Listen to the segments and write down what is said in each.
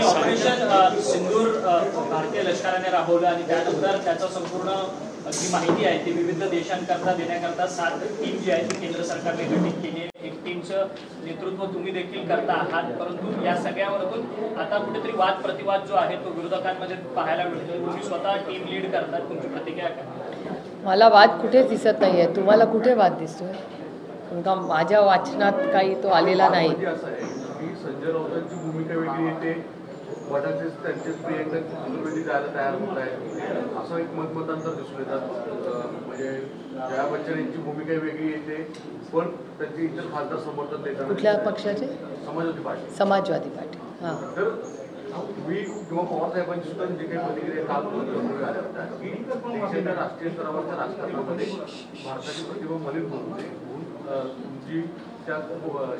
Operation सिंदूर भारतीय लष्कराने राबवलं आणि त्यानंतर त्याचं संपूर्ण जी माहिती आहे ती विविध देशांकरता देण्याकरता 7 टीम जी आहे ती केंद्र सरकारने गठीत केली आहे। एक टीमचं नेतृत्व तुम्ही देखील करता आहात, परंतु या सगळ्यावरून आता कुठेतरी वाद प्रतिवाद जो आहे तो विरोधकांमध्ये पाहायला मिळतोय। तुम्ही स्वतः टीम लीड करतात, तुमची प्रतिक्रिया काय? मला वाद कुठेच दिसत नाहीये, तुम्हाला कुठे वाद दिसतोय? कारण माझ्या वाचनात काही तो आलेला नाही। संजय राऊतांची भूमिका वेगळी येते, वडाचे त्यांचे प्रियंका चतुर्वेदी जायला तयार होत आहे असं एक मतमतांतर दिसून येतात। म्हणजे जया बच्चन यांची भूमिका वेगळी येते, पण त्यांचे इतर खासदार समर्थन देतात। कुठल्या पक्षाचे? समाजवादी पार्टी। समाजवादी पार्टी। हां, तर मी किंवा पवार साहेबांची सुद्धा जे काही प्रतिक्रिया काल आल्या होत्या की देशाच्या राष्ट्रीय स्तरावरच्या राजकारणामध्ये भारताची प्रतिभा मलिन होऊ नये म्हणून तुमची त्या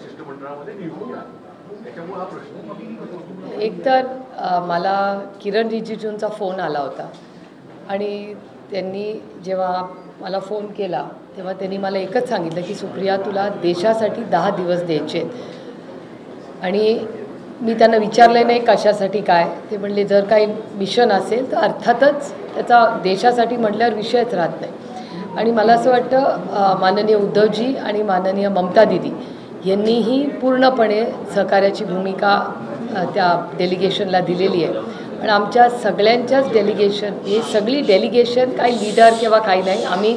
शिष्टमंडळामध्ये नियुक्ती आहे। त्याच्यामुळे हा प्रश्न एक तर मला किरण रिजिजूंचा फोन आला होता आणि त्यांनी जेव्हा मला फोन केला तेव्हा त्यांनी मला एकच सांगितलं की सुप्रिया तुला देशासाठी 10 दिवस द्यायचे आणि मी त्यांना विचारलं नाही कशासाठी काय, ते म्हणले जर काही मिशन असेल तर अर्थातच त्याचा देशासाठी म्हटल्यावर विषयच राहत नाही। आणि मला असं वाटतं माननीय उद्धवजी आणि माननीय ममता दीदी यांनीही पूर्णपणे सहकार्याची भूमिका त्या डेलिगेशनला दिलेली आहे। पण आमच्या सगळ्यांच्याच डेलिगेशन हे सगळी डेलिगेशन काही लीडर किंवा काही नाही, आम्ही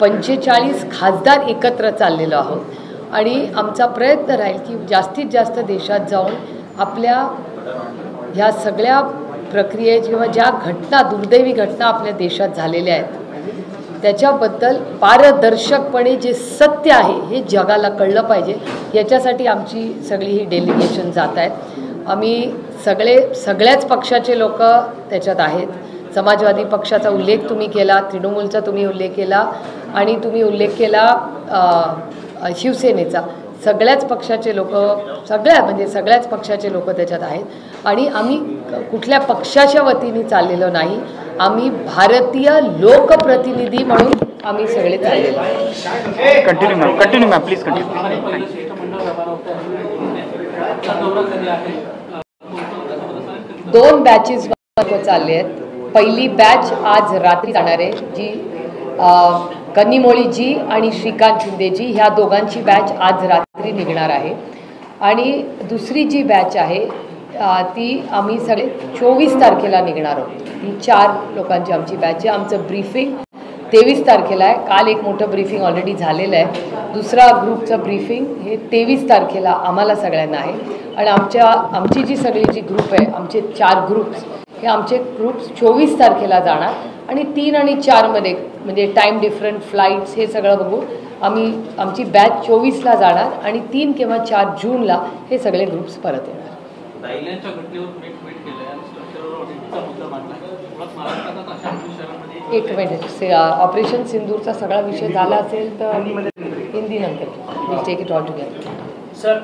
45 खासदार एकत्र चाललेलो आहोत आणि आमचा प्रयत्न राहील की जास्तीत जास्त देशात जाऊन आपल्या ह्या सगळ्या प्रक्रिये किंवा ज्या घटना दुर्दैवी घटना आपल्या देशात झालेल्या आहेत त्याच्याबद्दल पारदर्शकपणे जे सत्य आहे हे जगाला कळलं पाहिजे, याच्यासाठी आमची सगळी ही डेलिगेशन जात आहेत। आम्ही सगळ्याच पक्षाचे लोक त्याच्यात आहेत। समाजवादी पक्षाचा उल्लेख तुम्ही केला, तृणमूलचा तुम्ही उल्लेख केला आणि तुम्ही उल्लेख केला शिवसेनेचा, सगळ्याच पक्षाचे लोक सगळ्याच पक्षाचे लोक त्याच्यात आहेत। आणि आम्ही कुठल्या पक्षाच्या वतीने चाललेलो नाही, आम्ही भारतीय लोकप्रतिनिधी म्हणून आम्ही सगळे चाललेलो आहोत। Continue ma'am please continue. 2 batches चालले आहेत। पहिली बॅच आज रात्री जाणार आहे, जी कन्निमोळीजी आणि श्रीकांत शिंदेजी ह्या दोघांची बॅच आज रात्री निघणार आहे। आणि दुसरी जी बॅच आहे ती आम्ही सगळे 24 तारखेला निघणार आहोत। ही 4 लोकांची आमची बॅच आहे। आमचं ब्रीफिंग 23 तारखेला आहे। काल एक मोठं ब्रीफिंग ऑलरेडी झालेलं आहे, दुसरा ग्रुपचं ब्रीफिंग हे 23 तारखेला आम्हाला सगळ्यांना आहे। आणि आमची जी सगळी जी ग्रुप आहे, आमचे 4 ग्रुप्स, हे आमचे ग्रुप्स 24 तारखेला जाणार आणि 3 आणि 4 मध्ये म्हणजे टाईम डिफरंट फ्लाईट्स हे सगळं बघून आमची बॅच 24ला जाणार आणि 3 किंवा 4 जूनला हे सगळे ग्रुप्स परत येणार। एक मिनिट, ऑपरेशन सिंदूरचा सगळा विषय झाला असेल तर हिंदी नंतर take it all together. Sir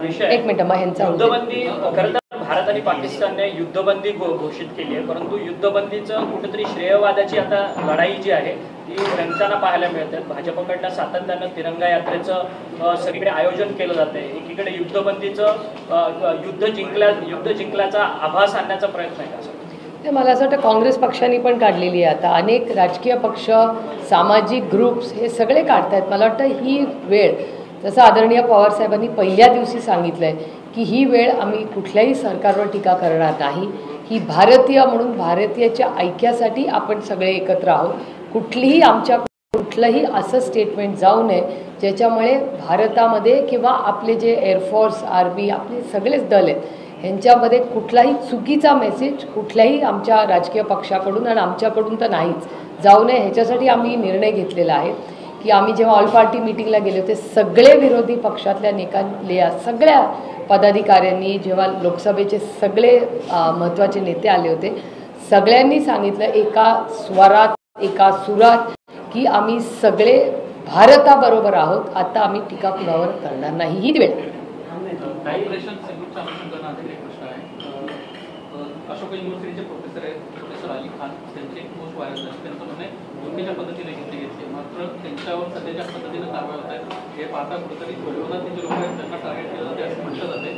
विषय एक मिनिट, मग ह्यांचा युद्धबंदी खरं तर भारत आणि पाकिस्तानने युद्धबंदी घोषित केली आहे, परंतु युद्धबंदीचं कुठेतरी श्रेयवादाची आता लढाई जी आहे ती रंगताना पाहायला मिळते। भाजपकडनं सातत्यानं तिरंगा यात्रेचं सगळीकडे आयोजन केलं जाते, एकीकडे युद्धबंदीचं युद्ध जिंकल्याचा आभास आणण्याचा प्रयत्न आहे असं मला असं वाटतं काँग्रेस पक्षाने पण काढलेली आहे। आता अनेक राजकीय पक्ष, सामाजिक ग्रुप्स हे सगळे काढत आहेत। मला वाटतं ही वेळ, जसं आदरणीय पवारसाहेबांनी पहिल्या दिवशी सांगितलं आहे की ही वेळ आम्ही कुठल्याही सरकारवर टीका करणार नाही, ही भारतीय म्हणून भारतीयाच्या ऐक्यासाठी आपण सगळे एकत्र आहोत। कुठलंही असं स्टेटमेंट जाऊ नये ज्याच्यामुळे भारतामध्ये किंवा आपले जे एअरफोर्स, आर्मी, आपले सगळेच दल आहेत ह्यांच्यामध्ये कुठलाही चुकीचा मेसेज कुठल्याही आमच्या राजकीय पक्षाकडून आणि आमच्याकडून तर नाहीच जाऊ नये, ह्याच्यासाठी आम्ही निर्णय घेतलेला आहे की आम्ही जेव्हा ऑल पार्टी मीटिंगला गेले होते सगळे विरोधी पक्षातल्या सगळ्या पदाधिकाऱ्यांनी, जेव्हा लोकसभेचे सगळे महत्त्वाचे नेते आले होते, सगळ्यांनी सांगितलं एका स्वरात एका सुरात की आम्ही सगळे भारताबरोबर आहोत। आता आम्ही टीका कुणावर करणार नाही ही वेळ। अशोक युनिव्हर्सिटीचे प्रोफेसर आहेत, प्रोफेसर अली खान, त्यांची एक पोस्ट व्हायरल झाली। त्यांचं म्हणणं योग्य पद्धतीने घेतली मात्र त्यांच्यावर सध्याच्या पद्धतीने कारवाई होत आहे। हे पाहता कुठेतरी विरोधात जे लोक आहेत त्यांना टार्गेट केलं जाते असं म्हटलं जाते।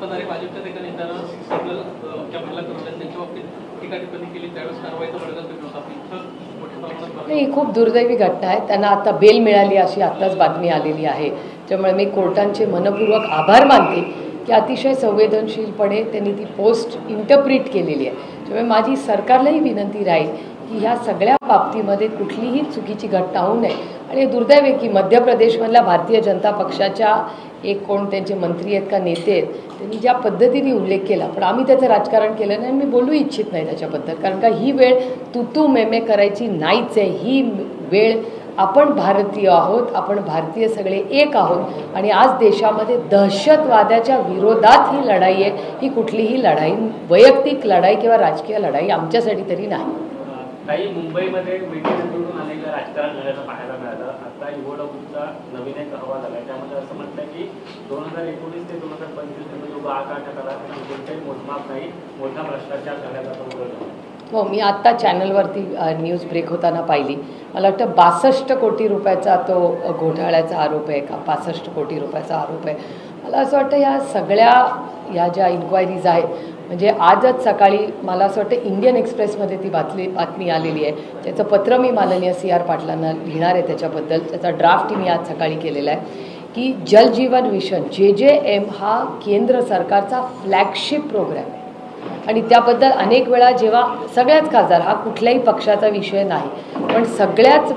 सत्ताधारी भाजपच्या एका नेत्यानं ज्या महिला कर्मचारी त्यांच्या बाबतीत टीका टिप्पणी केली, त्यावेळेस कारवाईचा बडगा तुम्ही होता. इथं मोठ्या प्रमाणात ही खूप दुर्दैवी घटना आहे. त्यांना आता बेल मिळाली अशी आत्ताच बातमी आलेली आहे. त्यामुळे मी कोर्टांचे मनपूर्वक आभार मानते की अतिशय संवेदनशीलपणे त्यांनी ती पोस्ट इंटरप्रिट केलेली आहे. त्यामुळे माझी सरकारलाही विनंती राहील की ह्या सगळ्या बाबतीमध्ये कुठलीही चुकीची घटना होऊ नये. आणि दुर्दैव आहे की मध्य प्रदेशमधल्या भारतीय जनता पक्षाच्या एक कोण त्यांचे मंत्री आहेत का नेते आहेत, त्यांनी ज्या पद्धतीने उल्लेख केला, पण आम्ही त्याचं राजकारण केलं नाही आणि मी बोलू इच्छित नाही त्याच्याबद्दल. कारण का ही वेळ तू मेमे करायची नाहीच आहे. ही वेळ आपण भारतीय आहोत, आपण भारतीय सगळे एक आहोत आणि आज देशामध्ये दहशतवादाच्या विरोधात ही लढाई आहे. ही कुठलीही लढाई वैयक्तिक लढाई किंवा राजकीय लढाई आमच्यासाठी तरी नाही. काही मुंबईमध्ये मीडियाकडून अनेक राजकारण झाल्याचं पाहायला मिळालं. आता निवडणुकीचा नवीन एक अहवाल आला, त्यामध्ये असं म्हटलं की 2019 ते 2025 जो आठ करा त्याची कोणताही मोजमाप नाही, मोठा भ्रष्टाचार झाल्याचा तो. हो, मी आत्ता चॅनलवरती न्यूज ब्रेक होताना पाहिली. मला वाटतं 62 कोटी रुपयाचा तो घोटाळ्याचा आरोप आहे का, 65 कोटी रुपयाचा आरोप आहे. मला असं वाटतं ह्या सगळ्या ह्या ज्या इन्क्वायरीज आहेत, म्हणजे आजच सकाळी मला असं वाटतं इंडियन एक्सप्रेसमध्ये ती बातमी आलेली आहे. त्याचं पत्र मी माननीय CR पाटलांना लिहिणार आहे त्याच्याबद्दल. त्याचा ड्राफ्ट मी आज सकाळी केलेला आहे की जल जीवन मिशन JJM हा केंद्र सरकारचा फ्लॅगशिप प्रोग्रॅम आहे. आणि त्याबद्दल अनेक वेळा जेव्हा सगळ्याच खासदार, हा कुठल्याही पक्षाचा विषय नाही, पण सगळ्याच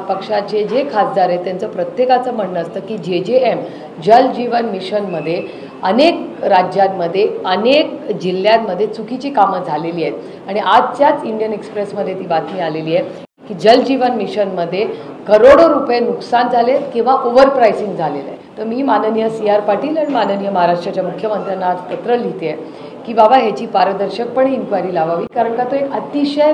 पक्षाचे जे खासदार आहेत त्यांचं प्रत्येकाचं म्हणणं असतं की JJM जल जीवन मिशनमध्ये अनेक राज्यांमध्ये अनेक जिल्ह्यांमध्ये चुकीची कामं झालेली आहेत. आणि आजच्याच इंडियन एक्सप्रेसमध्ये ती बातमी आलेली आहे की जल जीवन मिशनमध्ये करोडो रुपये नुकसान झाले किंवा ओव्हर प्राइसिंग झालेलं आहे. तर मी माननीय CR पाटील आणि माननीय महाराष्ट्राच्या मुख्यमंत्र्यांना आज पत्र लिहिते आहे की बाबा ह्याची पारदर्शकपणे इन्क्वायरी लावावी. कारण का तो एक अतिशय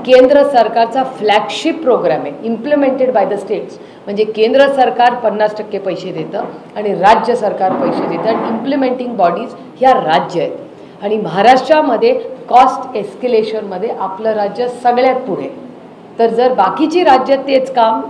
केंद्र सरकारचा फ्लॅगशिप प्रोग्राम आहे, इम्प्लिमेंटेड बाय द स्टेट्स. म्हणजे केंद्र सरकार 50% पैसे देतं आणि राज्य सरकार पैसे देतं आणि इम्प्लिमेंटिंग बॉडीज ह्या राज्य आहेत. आणि महाराष्ट्रामध्ये कॉस्ट एस्केलेशनमध्ये आपलं राज्य सगळ्यात पुढे. तर जर बाकीची राज्य तेच काम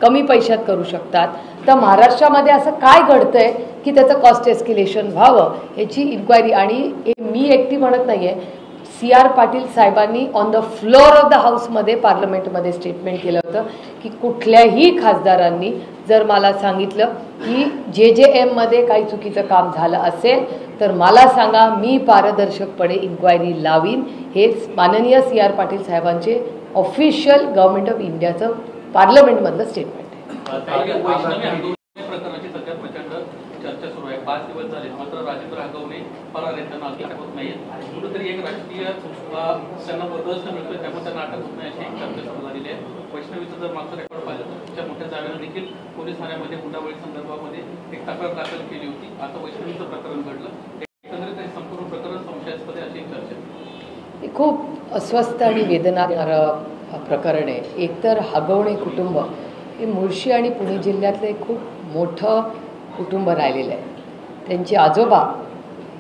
कमी पैशात करू शकतात, तर महाराष्ट्रामध्ये असं काय घडतंय की त्याचं कॉस्ट एस्केलेशन व्हावं याची इन्क्वायरी. आणि हे मी एकटी म्हणत नाही आहे, CR पाटील साहेबांनी on the floor of the हाऊसमध्ये पार्लमेंटमध्ये स्टेटमेंट केलं होतं की कुठल्याही खासदारांनी जर मला सांगितलं की JJMमध्ये काही चुकीचं काम झालं असेल तर मला सांगा, मी पारदर्शकपणे इन्क्वायरी लावीन. हे माननीय CR पाटील साहेबांचे ऑफिशियल गव्हर्नमेंट ऑफ इंडियाचं पार्लमेंटमधलं स्टेटमेंट आहे. प्रकरणाची सध्या प्रचंड चर्चा सुरू आहे. 5 दिवस झाले, मात्र राजेंद्र हगवणे फरार आहेत, त्यांना अटक होत नाहीये. कुठेतरी एक राजकीय त्यांना बदलच मिळतोय, त्यामुळे त्यांना अटक होत नाही अशी एक चर्चा सुरू झालेली आहे. वैष्णवीचं जर मागचं रेकॉर्ड पाहिलं तर तिच्या मोठ्या जावेनं देखील पोलीस ठाण्यामध्ये हुंडाबळी संदर्भामध्ये एक तक्रार दाखल केली होती. आता वैष्णवीचं प्रकरण घडलं. एकंदरीत हे संपूर्ण प्रकरण संशयास्पद आहे अशी एक चर्चा. हे खूप अस्वस्थ आणि वेदनादायक प्रकरण आहे. एकतर हगवणे कुटुंब हे मुळशी आणि पुणे जिल्ह्यातलं एक खूप मोठं कुटुंब राहिलेलं आहे. त्यांचे आजोबा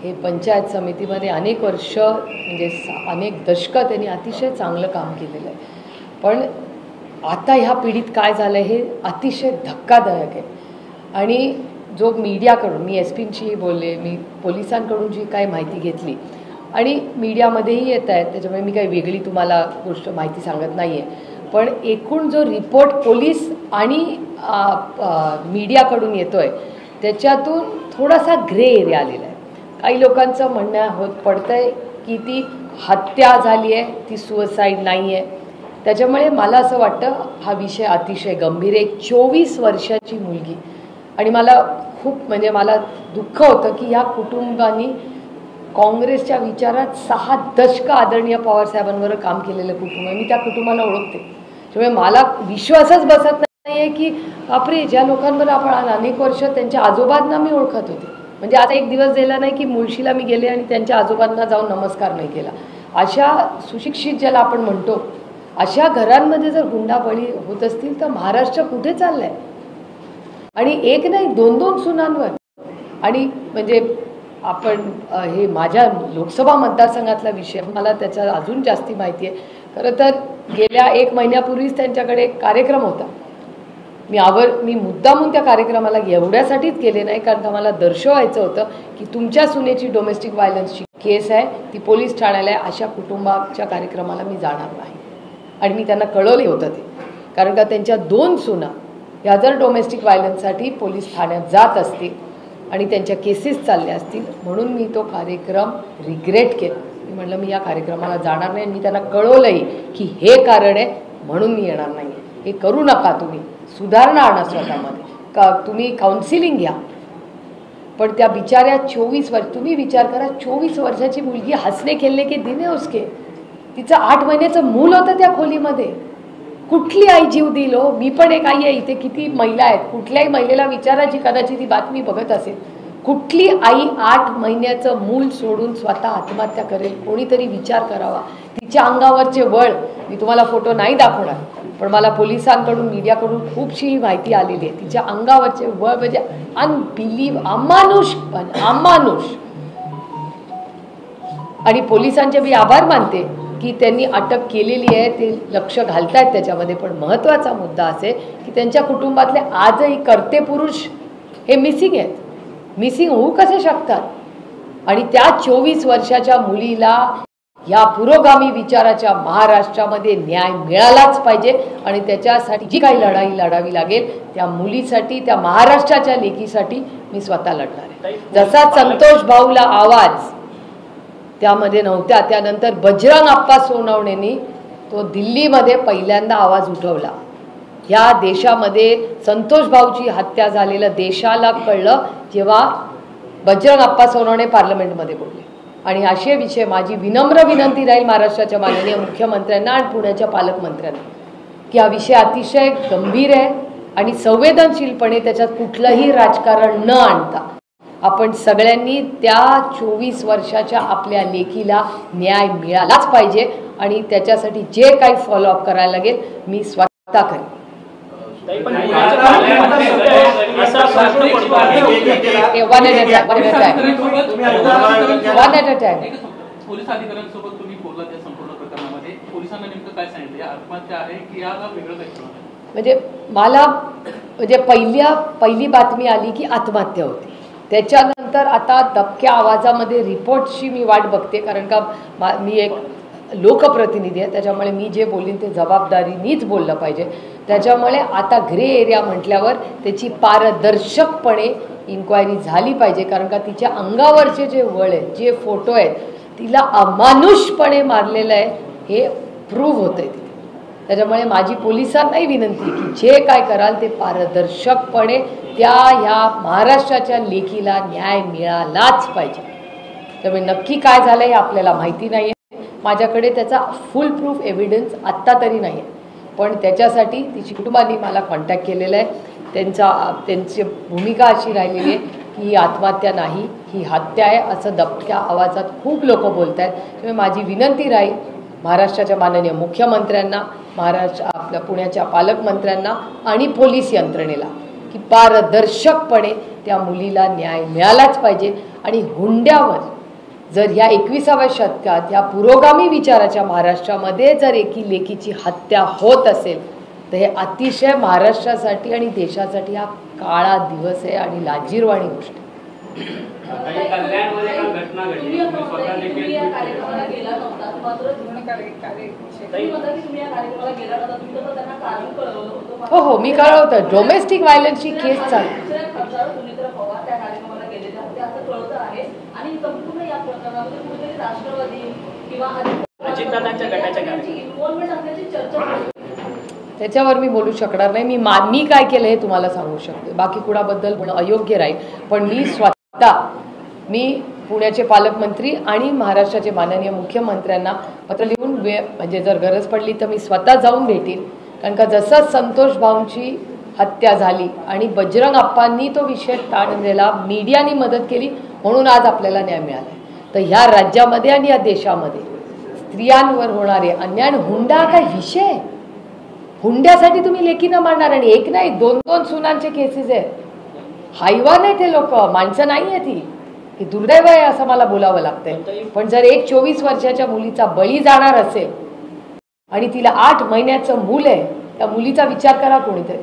हे पंचायत समितीमध्ये अनेक वर्ष म्हणजे अनेक दशकं त्यांनी अतिशय चांगलं काम केलेलं आहे. पण आता ह्या पिढीत काय झालं आहे हे अतिशय धक्कादायक आहे. आणि जो मीडियाकडून, मी SPंशीही बोलले, मी पोलिसांकडून जी काही माहिती घेतली आणि मीडियामध्येही येत आहेत, त्याच्यामुळे मी काही वेगळी तुम्हाला गोष्ट माहिती सांगत नाही आहे. पण एकूण जो रिपोर्ट पोलीस आणि मीडियाकडून येतो आहे त्याच्यातून थोडासा ग्रे एरिया आलेला आहे. काही लोकांचं म्हणणं पडतं आहे की ती हत्या झाली आहे, ती सुसाईड नाही आहे. त्याच्यामुळे मला असं वाटतं हा विषय अतिशय गंभीर आहे. 24 वर्षाची मुलगी. आणि मला खूप म्हणजे मला दुःख होतं की ह्या कुटुंबांनी काँग्रेसच्या विचारात 6 दशकं आदरणीय पवारसाहेबांवर काम केलेलं कुटुंब आहे. मी त्या कुटुंबाला ओळखते. त्यामुळे मला विश्वासच बसत नाही आहे की बापरे, ज्या लोकांवर आपण अनेक वर्ष त्यांच्या आजोबांना मी ओळखत होते. म्हणजे आता एक दिवस गेला नाही की मुळशीला मी गेले आणि त्यांच्या आजोबांना जाऊन नमस्कार नाही केला. अशा सुशिक्षित ज्याला आपण म्हणतो अशा घरांमध्ये जर हुंडाबळी होत असतील तर महाराष्ट्र कुठे चाललं आहे. आणि एक नाही 2-2 सुनांवर. आणि म्हणजे आपण हे माझ्या लोकसभा मतदारसंघातला विषय, मला त्याच्या अजून जास्ती माहिती आहे. खरं तर गेल्या 1 महिन्यापूर्वीच त्यांच्याकडे एक कार्यक्रम होता मी मुद्दामून त्या कार्यक्रमाला एवढ्यासाठीच गेले नाही, कारण का मला दर्शवायचं होतं की तुमच्या सुनेची डोमेस्टिक व्हायलन्सची केस आहे, ती पोलीस ठाण्याला आहे, अशा कुटुंबाच्या कार्यक्रमाला मी जाणार नाही. आणि मी त्यांना कळवले होतं ते, कारण का त्यांच्या 2 सुना ह्या जर डोमेस्टिक व्हायलन्ससाठी पोलीस ठाण्यात जात असतील आणि त्यांच्या केसेस चालल्या असतील, म्हणून मी तो कार्यक्रम रिग्रेट केला. मी म्हटलं मी या कार्यक्रमाला जाणार नाही. मी त्यांना कळवलंही की हे कारण आहे म्हणून मी येणार नाही. हे करू नका, तुम्ही सुधारणा आणा स्वतःमध्ये, का तुम्ही काउन्सिलिंग घ्या. पण त्या बिचाऱ्या 24 वर्ष, तुम्ही विचार करा, 24 वर्षाची मुलगी हसने खेळले के दिन है उसके, तिचं 8 महिन्याचं मूल होतं त्या खोलीमध्ये. कुठली आई जीव दिल हो? मी पण एक आई आहे, इथे किती महिला आहेत, कुठल्याही महिलेला विचारा जी कदाचित ही बातमी बघत असेल, कुठली आई 8 महिन्याचं मूल सोडून स्वतः आत्महत्या करेल? कोणीतरी विचार करावा. तिच्या अंगावरचे वळ मी तुम्हाला फोटो नाही दाखवणार, पण मला पोलिसांकडून मीडियाकडून खूपशी ही माहिती आलेली आहे. तिच्या अंगावरचे वळ म्हणजे अमानुष. आणि पोलिसांचे मी आभार मानते की त्यांनी अटक केलेली आहे, ते लक्ष घालतायत त्याच्यामध्ये. पण महत्त्वाचा मुद्दा असे की त्यांच्या कुटुंबातले आजही कर्ते पुरुष हे मिसिंग आहेत. मिसिंग होऊ कसे शकतात? आणि त्या 24 वर्षाच्या मुलीला या पुरोगामी विचाराच्या महाराष्ट्रामध्ये न्याय मिळालाच पाहिजे. आणि त्याच्यासाठी जी काही लढाई लढावी लागेल, त्या मुलीसाठी, त्या महाराष्ट्राच्या लेकीसाठी मी स्वतः लढणार आहे. जसा संतोष भाऊला आवाज त्यामध्ये नव्हत्या, त्यानंतर बजरंग अप्पा सोनवणेंनी तो दिल्लीमध्ये पहिल्यांदा आवाज उठवला. ह्या देशामध्ये संतोष भाऊची हत्या झालेलं देशाला कळलं जेव्हा बजरंग अप्पा सोनवणे पार्लमेंटमध्ये बोलले. आणि असे विषय माझी विनम्र विनंती राहील महाराष्ट्राच्या माननीय मुख्यमंत्र्यांना आणि पुण्याच्या पालकमंत्र्यांना की हा विषय अतिशय गंभीर आहे आणि संवेदनशीलपणे त्याच्यात कुठलंही राजकारण न आणता आपण सगळ्यांनी त्या 24 वर्षाच्या आपल्या लेकीला न्याय मिळालाच पाहिजे. आणि त्याच्यासाठी जे काही फॉलोअप करायला लागेल मी स्वतः करेन. पोलीस अधिकाऱ्यांसोबत तुम्ही बोलला त्या संपूर्ण प्रकरणामध्ये, पोलिसांना नेमकं काय सांगितलं? आत्महत्या आहे की या वेगळं काही? म्हणजे मला पहिली बातमी आली की आत्महत्या होती. त्याच्यानंतर आता दबक्या आवाजामध्ये रिपोर्टची मी वाट बघते, कारण का मी एक लोकप्रतिनिधी आहे, त्याच्यामुळे मी जे बोलीन ते जबाबदारीनीच बोललं पाहिजे. त्याच्यामुळे आता ग्रे एरिया म्हटल्यावर त्याची पारदर्शकपणे इन्क्वायरी झाली पाहिजे, कारण का तिच्या अंगावरचे जे वळ आहेत, जे फोटो आहेत, तिला अमानुषपणे मारलेलं आहे हे प्रूव्ह होतं आहे. त्याच्यामुळे माझी पोलिसांनाही विनंती की जे काय कराल ते पारदर्शकपणे ह्या महाराष्ट्राच्या लेकीला न्याय मिळालाच पाहिजे. त्यामुळे नक्की काय झालं हे आपल्याला माहिती नाही आहे. माझ्याकडे त्याचा फुल प्रूफ एव्हिडन्स आत्ता तरी नाही आहे, पण त्याच्यासाठी तिची कुटुंबाने मला कॉन्टॅक्ट केलेला आहे. त्यांची भूमिका अशी राहिलेली आहे की ही आत्महत्या नाही, ही हत्या आहे असं दबक्या आवाजात खूप लोक बोलत आहेत. त्यामुळे माझी विनंती राहील महाराष्ट्राच्या माननीय मुख्यमंत्र्यांना, आपल्या पुण्याच्या पालकमंत्र्यांना आणि पोलीस यंत्रणेला की पारदर्शकपणे त्या मुलीला न्याय मिळालाच पाहिजे. आणि हुंड्यावर जर ह्या 21व्या शतकात ह्या पुरोगामी विचाराच्या महाराष्ट्रामध्ये जर एकी लेकीची हत्या होत असेल तर हे अतिशय महाराष्ट्रासाठी आणि देशासाठी हा काळा दिवस आहे आणि लाजिरवाणी गोष्ट आहे. घटना घडली, हो हो मी कळवतं. डोमेस्टिक व्हायलन्सची केस चालू त्याच्यावर मी बोलू शकणार नाही. मी काय केलं हे तुम्हाला सांगू शकते, बाकी कुणाबद्दल पण अयोग्य राहील. पण मी पुण्याचे पालकमंत्री आणि महाराष्ट्राचे माननीय मुख्यमंत्र्यांना पत्र लिहून म्हणजे जर गरज पडली तर मी स्वतः जाऊन भेटेन. कारण का जसं संतोष भाऊंची हत्या झाली आणि बजरंग अप्पांनी तो विषय ताण दिला, मीडियानी मदत केली, म्हणून आज आपल्याला न्याय मिळाला. तर ह्या राज्यामध्ये आणि या देशामध्ये स्त्रियांवर होणारे अन्याय, हुंडा काय विषय? हुंड्यासाठी तुम्ही लेकीनं मारणार आणि एक नाही 2-2 सुनांचे केसेस आहेत. हैवान आहे ते लोक, माणसं नाही आहे ती. हे दुर्दैव आहे असं मला बोलावं लागतंय. पण जर एक 24 वर्षाच्या मुलीचा बळी जाणार असेल आणि तिला 8 महिन्याचं मूल आहे, त्या मुलीचा विचार करा कोणीतरी.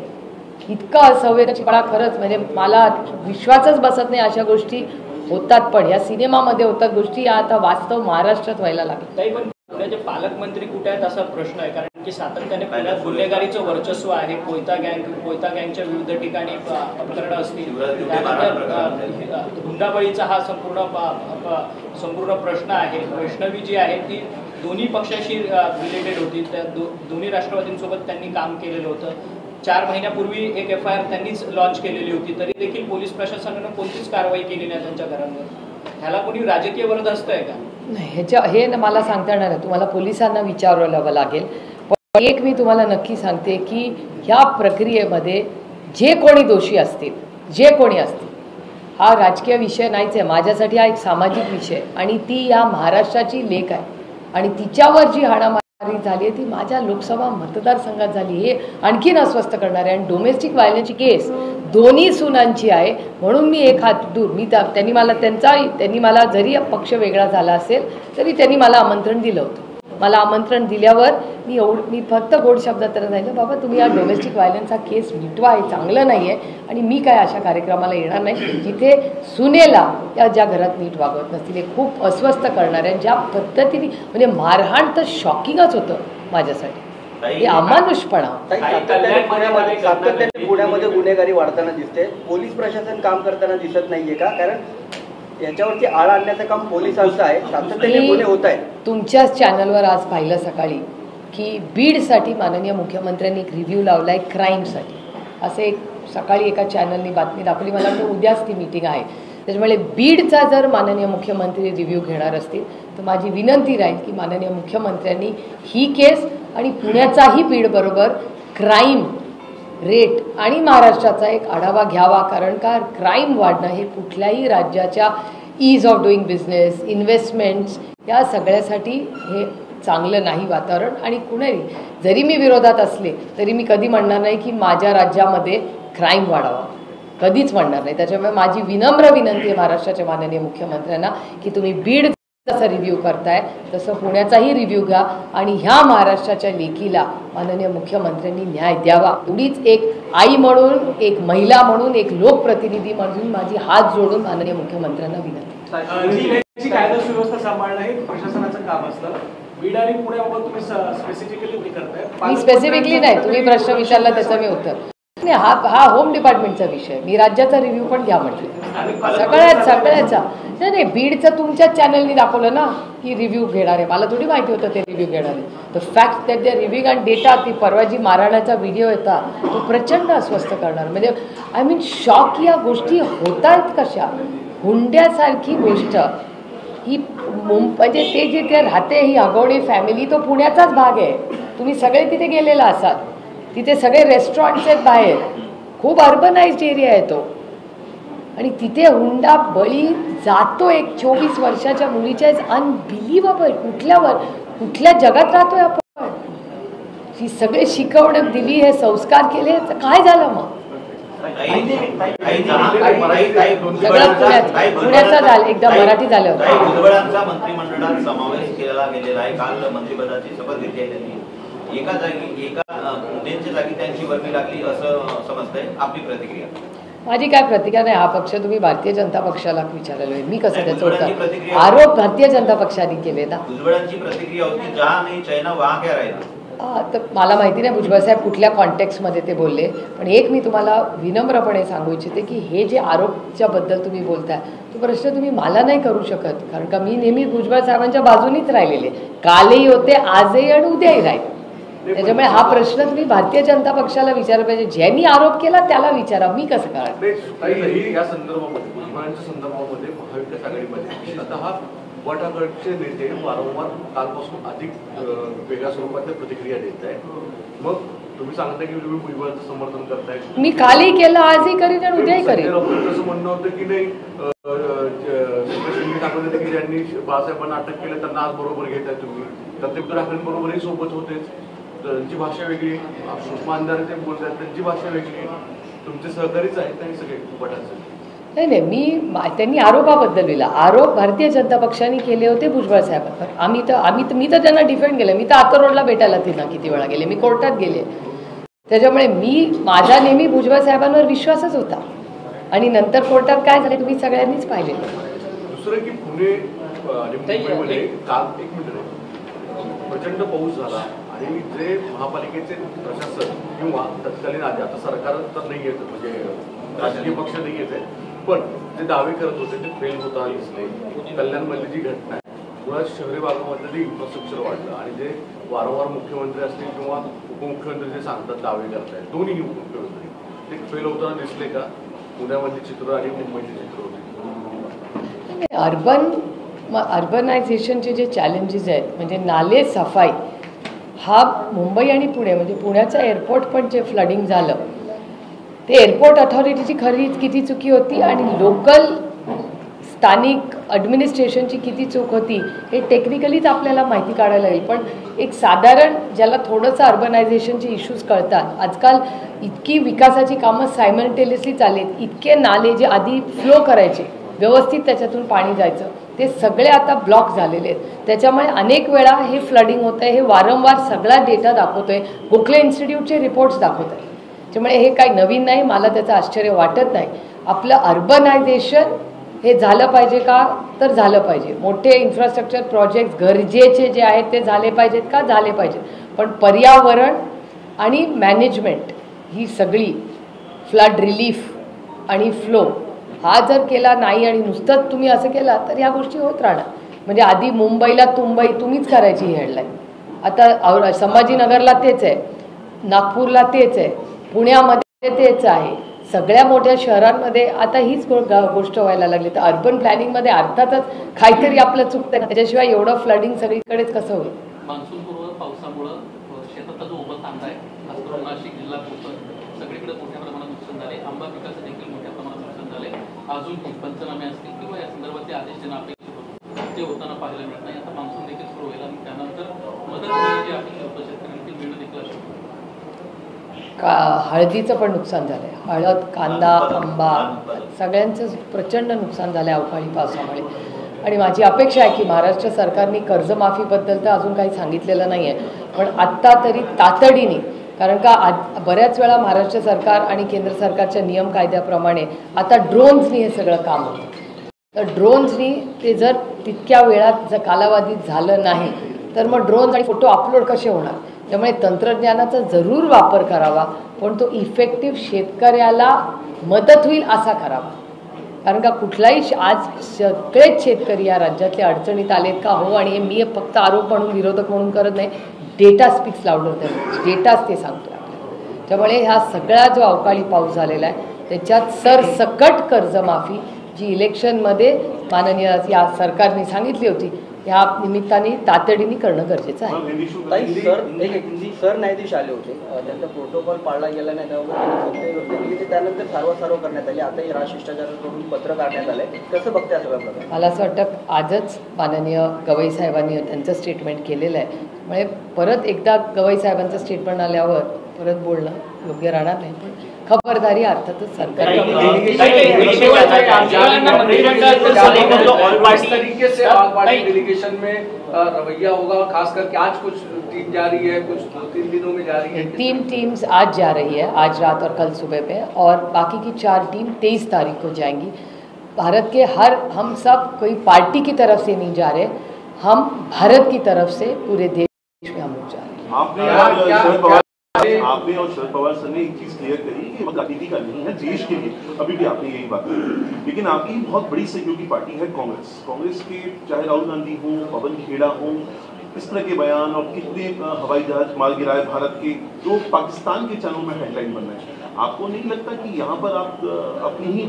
इतका असंवेदनशीलपणा खरंच म्हणजे मला विश्वासच बसत नाही. अशा गोष्टी होतात पण या सिनेमामध्ये होतात गोष्टी, या आता वास्तव महाराष्ट्रात व्हायला लागले. ताई, पण पुण्याचे पालकमंत्री कुठे आहेत असा प्रश्न आहे, कारण की सातत्याने पुण्यात गुन्हेगारीचं वर्चस्व आहे. कोयता गँगच्या विविध ठिकाणी प्रकरणं असतील, त्यानंतर हुंडाबळीचा हा संपूर्ण प्रश्न आहे. वैष्णवी जी आहे ती दोन्ही पक्षाशी रिलेटेड होती, त्या दोन्ही राष्ट्रवादींसोबत त्यांनी काम केलेलं होतं. 4 महिन्यापूर्वी एक FIR त्यांनीच लॉन्च केलेली होती, तरी देखील पोलीस प्रशासनानं कोणतीच कारवाई केली नाही त्यांच्या घरांवर. ह्याला कोणी राजकीय वरदहस्त आहे का? नाही, हे मला सांगता येणार आहे, तुम्हाला पोलिसांना विचारावं लागेल. पण एक मी तुम्हाला नक्की सांगते की ह्या प्रक्रियेमध्ये जे कोणी दोषी असतील, जे कोणी असतील, हा राजकीय विषय नाहीच आहे माझ्यासाठी, हा एक सामाजिक विषय. आणि ती या महाराष्ट्राची लेक आहे आणि तिच्यावर जी हाणामारी झाली आहे ती माझ्या लोकसभा मतदारसंघात झाली. हे आणखीन अस्वस्थ करणार आहे. आणि डोमेस्टिक व्हायलन्सची केस दोन्ही सुनांची आहे, म्हणून मी एक हात दूर, त्यांनी मला जरी पक्ष वेगळा झाला असेल तरी त्यांनी मला आमंत्रण दिलं होतं. मला आमंत्रण दिल्यावर मी फक्त गोड शब्दात त्यांना सांगितलं, बाबा तुम्ही या डोमेस्टिक व्हायलन्सचा केस मिटवा, हे चांगलं नाही आहे आणि मी काय अशा कार्यक्रमाला येणार नाही जिथे सुनेला या ज्या घरात नीट वागवत नसतील. हे खूप अस्वस्थ करणार आहे. ज्या पद्धतीने म्हणजे मारहाण तर शॉकिंगच होतं माझ्यासाठी, हे अमानुषपणा. सातत्याने पुण्यामध्ये गुन्हेगारी वाढताना दिसते, पोलीस प्रशासन काम करताना दिसत नाहीये का? कारण याच्यावरती आळा आणण्याचं काम पोलिसांचं आहे, सातत्याने गुन्हे होत आहेत. तुमच्याच चॅनलवर आज पाहिलं सकाळी की बीडसाठी माननीय मुख्यमंत्र्यांनी एक रिव्ह्यू लावला आहे क्राईमसाठी. असं एक सकाळी एका चॅनलनी बातमी दाखवली. मला वाटतं उद्याच ती मीटिंग आहे. त्याच्यामुळे बीडचा जर माननीय मुख्यमंत्री रिव्ह्यू घेणार असतील तर माझी विनंती राहील की माननीय मुख्यमंत्र्यांनी ही केस आणि पुण्याचाही बीडबरोबर क्राईम रेट आणि महाराष्ट्राचा एक आढावा घ्यावा. कारण का क्राईम वाढणं हे कुठल्याही राज्याच्या ईज ऑफ डुईंग बिझनेस, इन्व्हेस्टमेंट्स या सगळ्यासाठी हे चांगलं नाही वातावरण. आणि कुणाही जरी मी विरोधात असले तरी मी कधी म्हणणार नाही की माझ्या राज्यामध्ये क्राईम वाढावा, कधीच म्हणणार नाही. त्याच्यामुळे माझी विनम्र विनंती आहे महाराष्ट्राच्या माननीय मुख्यमंत्र्यांना की तुम्ही बीड जसं रिव्ह्यू करताय तसं पुण्याचाही रिव्ह्यू घ्या आणि ह्या महाराष्ट्राच्या लेकीला माननीय मुख्यमंत्र्यांनी न्याय द्यावा. एवढीच एक आई म्हणून, एक महिला म्हणून, एक लोकप्रतिनिधी म्हणून माझी हात जोडून माननीय मुख्यमंत्र्यांना विनंती. कायदा सुव्यवस्था सांभाळणं हे प्रशासनाचं काम असतं. बीड आणि पुण्याबाबत तुम्ही स्पेसिफिकली करताय? मी स्पेसिफिकली नाही, तुम्ही प्रश्न विचारला त्याचं मी उत्तर नाही. हा होम डिपार्टमेंटचा विषय, मी राज्याचा रिव्ह्यू पण घ्या म्हटलं सगळ्याचा. नाही, बीडचं तुमच्याच चॅनलनी दाखवलं ना की रिव्ह्यू घेणार आहे. मला थोडी माहिती होतं ते रिव्ह्यू घेणार आहे. The fact that they are reviewing and data, ती परवा जी मारहाणाचा व्हिडिओ येता तो प्रचंड अस्वस्थ करणार. म्हणजे आय मीन शॉक, या गोष्टी होत आहेत कशा? हुंड्यासारखी गोष्ट ही म्हणजे ते जे ते राहते ही अगवणे फॅमिली, तो पुण्याचाच भाग आहे. तुम्ही सगळे तिथे गेलेला असाल, तिथे सगळे रेस्टॉरंट्स आहेत बाहेर, खूप अर्बनाइज्ड एरिया आहे तो. आणि तिथे हुंडा बळी जातो एक 24 वर्षाच्या मुलीच्या. Is unbelievable. कुठल्या जगात राहतोय आपण? ही सगळे शिकवणूक दिली, हे संस्कार केले, तर काय झालं मग? सगळं पुण्याचा झालं, एकदा मराठी झालं होतं. भुजबळांचा मंत्रिमंडळात समावेश केला गेलेला आहे. काल मंत्रिपदाची शपथ घेतली आहे त्यांनी. एका मुद्द्यांच्या जागी त्यांची वर्णी लागली असं समजतंय. आपली प्रतिक्रिया? माझी काय प्रतिक्रिया नाही. हा पक्ष तुम्ही भारतीय जनता पक्षाला विचारायला आहे, मी कसं त्याचं उत्तर? आरोप भारतीय जनता पक्षाने केले ना. भुजबळांची प्रतिक्रिया होती, जहा नाही चायना वहा क्या राहिला. तर मला माहिती नाही भुजबळ साहेब कुठल्या कॉन्टेक्स्टमध्ये ते बोलले, पण एक मी तुम्हाला विनम्रपणे सांगू इच्छिते की हे जे आरोपच्याबद्दल तुम्ही बोलताय तो प्रश्न तुम्ही मला नाही करू शकत. कारण का मी नेहमी भुजबळ साहेबांच्या बाजूनीच राहिलेले, कालही होते, आजही आणि उद्याही राहील. त्याच्यामुळे हा प्रश्न तुम्ही भारतीय जनता पक्षाला विचारला पाहिजे. ज्यांनी आरोप केला त्याला विचारा, मी कसं कळणार? या संदर्भामध्ये भुजबळांच्या संदर्भामध्ये महाविकास आघाडीमध्ये आता हा वटागटचे नेते वारंवार कालपासून अधिक वेगळ्या स्वरूपातल्या प्रतिक्रिया देत आहेत. मग तुम्ही सांगताय की तुम्ही भुजबळांचं समर्थन करताय. मी कालही केलं, आजही करीन आणि उद्याही करीन. असं म्हणणं होतं की नाही, दाखवलं की ज्यांनी बाळासाहेबांना अटक केलं त्यांना आज बरोबर घेताय तुम्ही. प्रत्येक ठाकरेंबरोबरही सोबत होतेच. त्यांची भाषा वेगळी, सुषमा अंधारे ते बोलतात त्यांची भाषा वेगळी, तुमचे सहकारीच आहेत आणि सगळे गटाचे. नाही, त्यांनी आरोपाबद्दल लिहिला. आरोप भारतीय जनता पक्षाने केले होते भुजबळ साहेबांवर. मी तर त्यांना डिफेंड केलं. मी तर आतर रोडला भेटायला तिला किती वेळा गेले, मी कोर्टात गेले. त्याच्यामुळे माझा नेहमी भुजबळ साहेबांवर विश्वासच होता आणि नंतर कोर्टात काय झाले तुम्ही सगळ्यांनीच पाहिले. दुसरं की पुणे आणि मुंबईमध्ये काल एक मिनिट प्रचंड पाऊस झाला आणि जे महापालिकेचे प्रशासन किंवा तत्कालीन आता सरकार तर नाही येत म्हणजे राजकीय पक्ष नाही येत आहे पण जे दावे करत होते ते फेल होता दिसले. कल्याणमधली जी घटना आहे मुळात शहरी भागामध्ये जे इन्फ्रास्ट्रक्चर वाढलं आणि जे वारंवार मुख्यमंत्री असतील किंवा उपमुख्यमंत्री जे सांगतात दावे करतायत दोन्ही उपमुख्यमंत्री ते फेल होताना दिसले का? पुण्यामधली चित्र आणि मुंबईची चित्र होती. अर्बनायझेशनचे जे चॅलेंजेस आहेत म्हणजे नाले सफाई हा मुंबई आणि पुणे म्हणजे पुण्याचं एअरपोर्ट पण जे फ्लडिंग झालं ते एअरपोर्ट अथॉरिटीची खरी किती चुकी होती आणि लोकल स्थानिक ॲडमिनिस्ट्रेशनची किती चूक होती हे टेक्निकलीच आपल्याला माहिती काढायला लागेल. पण एक साधारण ज्याला थोडंसं अर्बनायझेशनचे इश्यूज कळतात आजकाल इतकी विकासाची कामं सायमल्टेनियसली चाललेत. इतके नाले जे आधी फ्लो करायचे व्यवस्थित त्याच्यातून पाणी जायचं ते सगळे आता ब्लॉक झालेले आहेत. त्याच्यामुळे अनेक वेळा हे फ्लडिंग होतं आहे. हे वारंवार सगळा डेटा दाखवतो आहे. गोखले इन्स्टिट्यूटचे रिपोर्ट्स दाखवत आहे. त्यामुळे हे काही नवीन नाही. मला त्याचं आश्चर्य वाटत नाही. आपलं अर्बनायझेशन हे झालं पाहिजे का तर झालं पाहिजे. मोठे इन्फ्रास्ट्रक्चर प्रोजेक्ट्स गरजेचे जे आहेत ते झाले पाहिजेत का झाले पाहिजेत. पण पर्यावरण आणि मॅनेजमेंट ही सगळी फ्लड रिलीफ आणि फ्लो हा जर केला नाही आणि नुसतंच तुम्ही असं केला तर ह्या गोष्टी होत राहणार. म्हणजे आधी मुंबईला तुंबई तुम्हीच करायची ही हेडलाईन. आता संभाजीनगरला तेच आहे, नागपूरला तेच आहे, पुण्यामध्ये तेच आहे. सगळ्या मोठ्या शहरांमध्ये आता हीच गोष्ट व्हायला लागली. तर अर्बन प्लॅनिंगमध्ये अर्थातच काहीतरी आपलं चुकतं. त्याच्याशिवाय एवढं फ्लडिंग सगळीकडेच कसं होईल. मान्सूनपूर्व पावसामुळं शेतातला जो उभा कांदा आहे खास करून नाशिक जिल्हा सगळीकडे मोठ्या प्रमाणात नुकसान झाले. आंबा पिकाचं देखील मोठ्या प्रमाणात नुकसान झाले. अजूनही पंचनामे असतील किंवा या संदर्भातले आदेश ज्यांना अपेक्षित होते ते होताना पाहायला मिळत नाही. आता मान्सून देखील सुरू होईल आणि त्यानंतर मदत जी अपेक्षित होतं शेतकऱ्यांनी मिळणं देखील असू हळदीचं पण नुकसान झालं आहे. हळद कांदा आंबा सगळ्यांचं प्रचंड नुकसान झालं आहे अवकाळी पावसामुळे. आणि माझी अपेक्षा आहे की महाराष्ट्र सरकारने कर्जमाफीबद्दल तर अजून काही सांगितलेलं नाही आहे पण आत्ता तरी तातडीने कारण का बऱ्याच वेळा महाराष्ट्र सरकार आणि केंद्र सरकारच्या नियम कायद्याप्रमाणे आता ड्रोन्सनी हे सगळं काम होतं. तर ड्रोन्सनी ते जर तितक्या वेळात जर कालावधीत झालं नाही तर मग ड्रोन्स आणि फोटो अपलोड कसे होणार. त्यामुळे तंत्रज्ञानाचा जरूर वापर करावा पण तो इफेक्टिव्ह शेतकऱ्याला मदत होईल असा करावा. कारण का कुठलाही आज सगळेच शेतकरी या राज्यातले अडचणीत आलेत का हो. आणि मी फक्त आरोप म्हणून विरोधक म्हणून करत नाही. डेटा स्पीक्स लाऊडर दॅन डेटाच ते सांगतो आपल्याला. त्यामुळे हा सगळा जो अवकाळी पाऊस झालेला आहे त्याच्यात सरसकट कर्जमाफी जी इलेक्शनमध्ये माननीय या सरकारने सांगितली होती ह्या निमित्ताने तातडीने करणं गरजेचं आहे. सर न्यायाधीश आले होते त्यांचा प्रोटोकॉल पाळला गेला नाही त्यामुळे त्यानंतर सारवासारव करण्यात आली. आता राज शिष्टाचाराकडून पत्र काढण्यात आलंय. कसं बघते सगळं प्रकार. मला असं वाटतं आजच माननीय गवई साहेबांनी त्यांचं स्टेटमेंट केलेलं आहे. त्यामुळे परत एकदा गवई साहेबांचं स्टेटमेंट आल्यावर परत बोलणं योग्य राहणार नाही. पण खबरदारी अर्थातच सरकार डेलीगेशन में रवैया होगा खास करके आज कुछ टीम जा रही है कुछ 2-3 दिनों में जा रही है. 3 टीम्स आज जा रही है आज रात और कल सुबह पे और बाकी की 4 टीम 23 तारीख को जाएंगी. भारत के हम सब कोई पार्टी की तरफ से नहीं जा रहे. हम भारत की तरफ से पूरे देश में हम लोग जा रहे हैं. आपने और शरद पवार सर ने एक चीज क्लियर करी कि राजनीति का नहीं है देश के लिए. अभी भी आपने यही बात कही. लेकिन आपकी बहुत बड़ी सहयोगी पार्टी है कांग्रेस के चाहे राहुल गांधी हो पवन खेड़ा हो इस तरह के बयान और कितने हवाई जहाज मार गिराए भारत के जो पाकिस्तान के चैनलों में हेडलाइन बन रहे हैं. आपको नहीं लगता कि यहाँ पर आप अपनी ही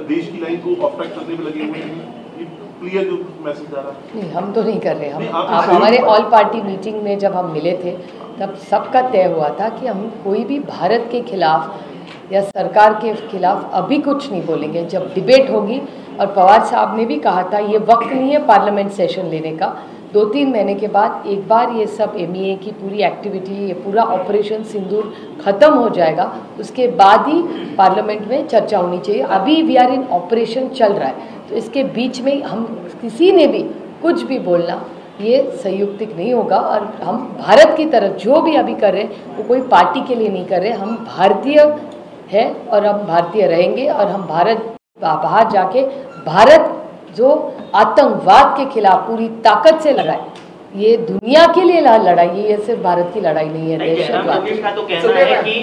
देश की लाइन को ऑफ ट्रैक करने में लगे हुए हैं. क्लियर जो मैसेज आ रहा है. नहीं हम तो नहीं कर रहे. हम हमारे ऑल पार्टी मीटिंग में जब हम मिले थे तब सबका तय हुआ था कि हम कोई भी भारत के खिलाफ या सरकार के खिलाफ अभी कुछ नहीं बोलेंगे. जब डिबेट होगी और पवार साहब ने भी कहा था ये वक्त नहीं है पार्लियामेंट सेशन लेने का. 2-3 महीने के बाद एक बार ये सब MEA की पूरी एक्टिविटी ये पूरा ऑपरेशन सिंदूर ख़त्म हो जाएगा उसके बाद ही पार्लियामेंट में चर्चा होनी चाहिए. अभी वी आर इन ऑपरेशन चल रहा है तो इसके बीच में हम किसी ने भी कुछ भी बोलना ये संयुक्तिक नहीं होगा। और हम भारत की तरफ जो भी अभी कर रहे हैं वो कोई पार्टी के लिए नहीं कर रहे, हम भारतीय हैं और हम भारतीय रहेंगे। और हम भारत बाहर जाके भारत जो आतंकवाद के खिलाफ पूरी ताकत से लड़ाए, ये दुनिया के लिए लड़ाई है, ये सिर्फ भारत की लड़ाई नहीं है, दहशतवाद का तो कहना है कि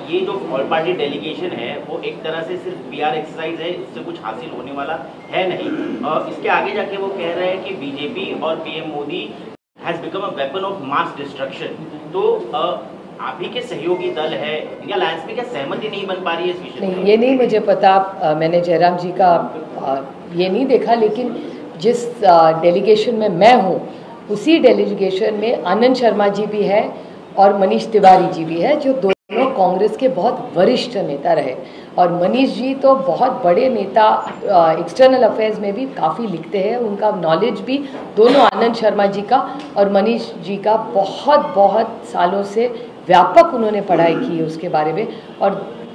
ये जो ऑल पार्टी डेलीगेशन है वो एक तरह से सिर्फ पीआर एक्सरसाइज है, इससे कुछ हासिल होने वाला है नहीं। इसके आगे जाके वो कह रहे हैं कि बीजेपी और PM Modi has become a weapon of mass destruction. तो आप ही के सहयोगी दल है, इंडिया अलायंस में क्या सहमति नहीं बन पा रही है इस विषय नहीं, ये नहीं मुझे पता। मैंने जयराम जी का ये नहीं देखा, लेकिन जिस डेलीगेशन में मैं हूँ उसी डेलीगेशन में आनंद शर्मा जी भी है और मनीष तिवारी जी भी है, जो दोनों कांग्रेस के बहुत वरिष्ठ नेता रहे। और मनीष जी तो बहुत बड़े नेता, एक्सटर्नल अफेयर्स में भी काफ़ी लिखते हैं, उनका नॉलेज भी दोनों आनंद शर्मा जी का और मनीष जी का बहुत सालों से व्यापक उन्होंने पढ़ाई की है उसके बारे में। और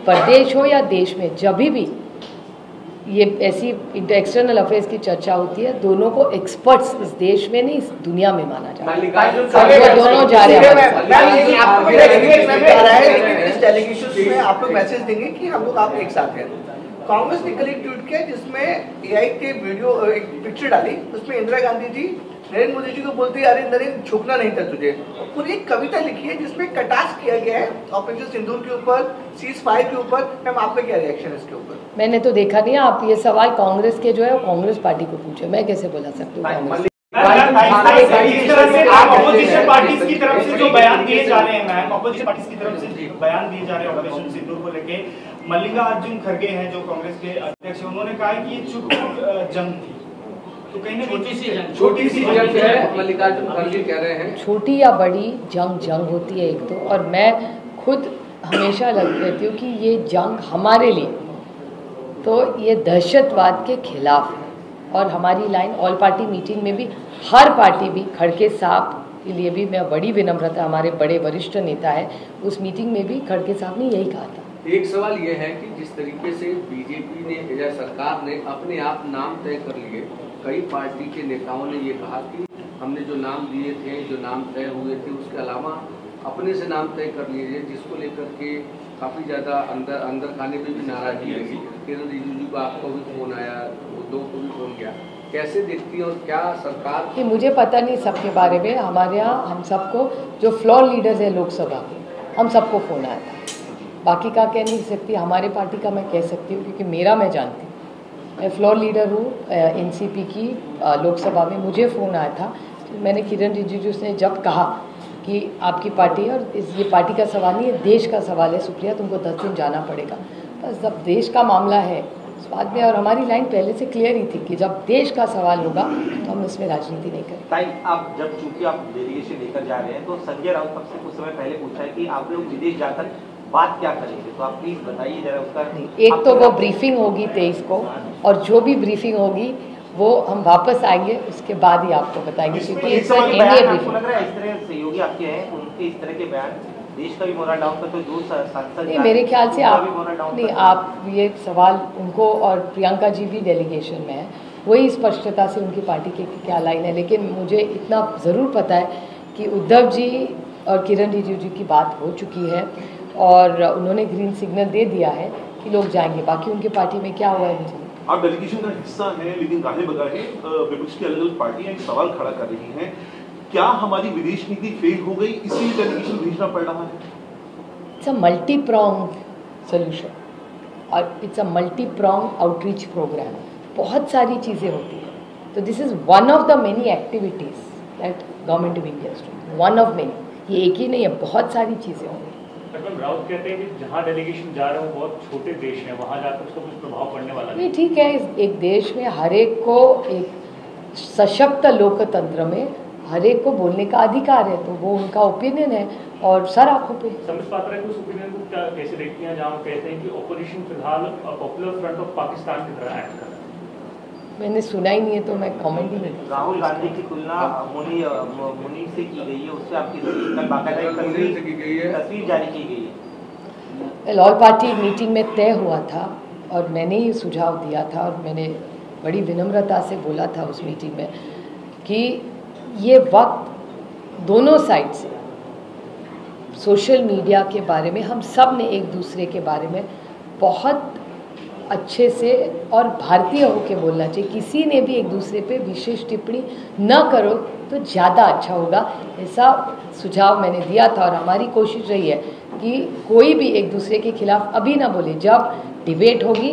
प्रदेश हो या देश में जब भी ये ऐसी एक्सटर्नल अफेयर्स की चर्चा होती है, दोनों को एक्सपर्ट्स इस देश में नहीं इस दुनिया में माना जाता है। और वो दोनों जा रहे हैं। इस डेलीगेशन में आप लोग मैसेज देंगे कि हम लोग आप एक साथ हैं। कांग्रेस ने कल एक ट्वीट किया जिसमें एआई के वीडियो एक पिक्चर डाली, उसमें इंदिरा गांधी जी नरेंद्र मोदी जी को बोलती है, अरे नरेंद्र झुकना नहीं था तुझे। पूरी एक कविता लिखी है जिसमें कटाक्ष किया गया है ऑपरेशन सिंदूर के ऊपर, सीज फायर के ऊपर। मैम आपका क्या रिएक्शन है इसके ऊपर? मैंने तो देखा नहीं, आप ये सवाल कांग्रेस के जो है कांग्रेस पार्टी को पूछे, मैं कैसे बोला सकती हूँ कांग्रेस। अपोजिशन पार्टीज की तरफ से जो बयान दिए जा रहे हैं मैम, अपोजिशन पार्टीज की तरफ से बयान दिए जा रहे हैं ऑपरेशन सिंदूर को लेके, मल्लिकार्जुन खड़गे हैं जो कांग्रेस के अध्यक्ष, उन्होंने कहा कि ये चुटपुट जंग थी। तो कहीं ना छोटी सी जंग है, मल्लिकार्जुन खड़गे कह रहे हैं। छोटी या बड़ी जंग होती है एक तो, और मैं खुद हमेशा कहती हूँ कि ये जंग हमारे लिए तो ये दहशतवाद के खिलाफ है। और हमारी लाइन ऑल पार्टी मीटिंग में भी हर पार्टी भी, खड़गे साहब के लिए भी मैं बड़ी विनम्रता, हमारे बड़े वरिष्ठ नेता है, उस मीटिंग में भी खड़गे साहब ने यही कहा था। एक सवाल ये है कि जिस तरीके से बीजेपी ने या सरकार ने अपने आप नाम तय कर लिए, कई पार्टी के नेताओं ने ये कहा कि हमने जो नाम दिए थे, जो नाम तय हुए थे, उसके अलावा अपने से नाम तय कर लिए, जिसको लेकर के काफ़ी ज़्यादा अंदर खाने में भी नाराजगी लगी। किरण रिजिजू को आपको भी फोन आया, उद्धव को भी फोन गया, कैसे देखती है और क्या सरकार? कि मुझे पता नहीं सबके बारे में, हमारे यहाँ हम सबको जो फ्लोर लीडर्स है लोकसभा के, हम सबको फ़ोन आया था। बाकी का कह नहीं सकती, हमारे पार्टी का मैं कह सकती हूँ क्योंकि मेरा मैं जानती हूँ, मैं फ्लोर लीडर हूँ एनसीपी की लोकसभा में, मुझे फ़ोन आया था। मैंने किरण रिजिजू ने जब कहा कि आपकी पार्टी है और ये पार्टी का सवाल नहीं है, देश का सवाल है, सुप्रिया तुमको 10 दिन जाना पड़ेगा। बस जब देश का मामला है उस बात में, और हमारी लाइन पहले से क्लियर ही थी कि जब देश का सवाल होगा तो हम इसमें राजनीति नहीं करें। ताई, आप जब चूंकि आप डेलीगेशन लेकर जा रहे हैं तो संजय राउत सबसे कुछ समय पहले पूछा है कि आप लोग विदेश जाकर बात क्या करेंगे, तो आप प्लीज बताइए जरा उसका। एक तो वो ब्रीफिंग होगी 23 को, और जो भी ब्रीफिंग होगी वो हम वापस आएंगे उसके बाद ही आपको बताएंगे, क्योंकि इस तरह के बयान आपको लग रहा है, इस तरह सहयोगी आपके हैं उनके इस तरह के बयान देश का भी मोरल डाउन करते, तो सांसद नहीं, मेरे ख्याल से आप नहीं, आप ये सवाल उनको, और प्रियंका जी भी डेलीगेशन में है, वही स्पष्टता से उनकी पार्टी की क्या लाइन है। लेकिन मुझे इतना ज़रूर पता है कि उद्धव जी और किरण रिजिजू की बात हो चुकी है और उन्होंने ग्रीन सिग्नल दे दिया है कि लोग जाएंगे। बाकी उनकी पार्टी में क्या हुआ है मुझे। आप डेलीगेशन का हिस्सा हैं, लेकिन गाहे बगाहे विपक्ष की अलग अलग पार्टियां एक सवाल खड़ा कर रही हैं, क्या हमारी विदेश नीति फेल हो गई इसलिए डेलीगेशन भेजना पड़ रहा है? It's a multi prong solution और it's a multi prong outreach programme. बहुत सारी चीज़ें होती हैं, तो this is one of the many activities that government of India is doing, one of many. ये एक ही नहीं है, बहुत सारी चीज़ें होंगी। राउत कहते हैं कि जहाँ डेलीगेशन जा रहे हो बहुत छोटे देश हैं, वहाँ जाकर उसका कुछ प्रभाव पड़ने वाला नहीं। ठीक है, एक देश में हर एक को, एक सशक्त लोकतंत्र में हर एक को बोलने का अधिकार है, तो वो उनका ओपिनियन है और सर आंखों पे। समझ पात्र है कि उस ओपिनियन को क्या कैसे देखती हैं, जहाँ कहते हैं कि ऑपोजिशन फिलहाल पॉपुलर फ्रंट ऑफ पाकिस्तान की तरह एक्ट कर रहा है? मैंने सुना ही नहीं है तो मैं कमेंट ही नहीं। राहुल गांधी की तुलना मुनीर से की गई है, उससे आपकी बाकायदा तस्वीर जारी की गई है। ऑल पार्टी मीटिंग में तय हुआ था और मैंने ही सुझाव दिया था और मैंने बड़ी विनम्रता से बोला था उस मीटिंग में कि ये वक्त दोनों साइड से सोशल मीडिया के बारे में हम सब ने एक दूसरे के बारे में बहुत अच्छे से और भारतीय होकर बोलना चाहिए। किसी ने भी एक दूसरे पे विशेष टिप्पणी न करो तो ज़्यादा अच्छा होगा, ऐसा सुझाव मैंने दिया था। और हमारी कोशिश रही है कि कोई भी एक दूसरे के खिलाफ अभी ना बोले। जब डिबेट होगी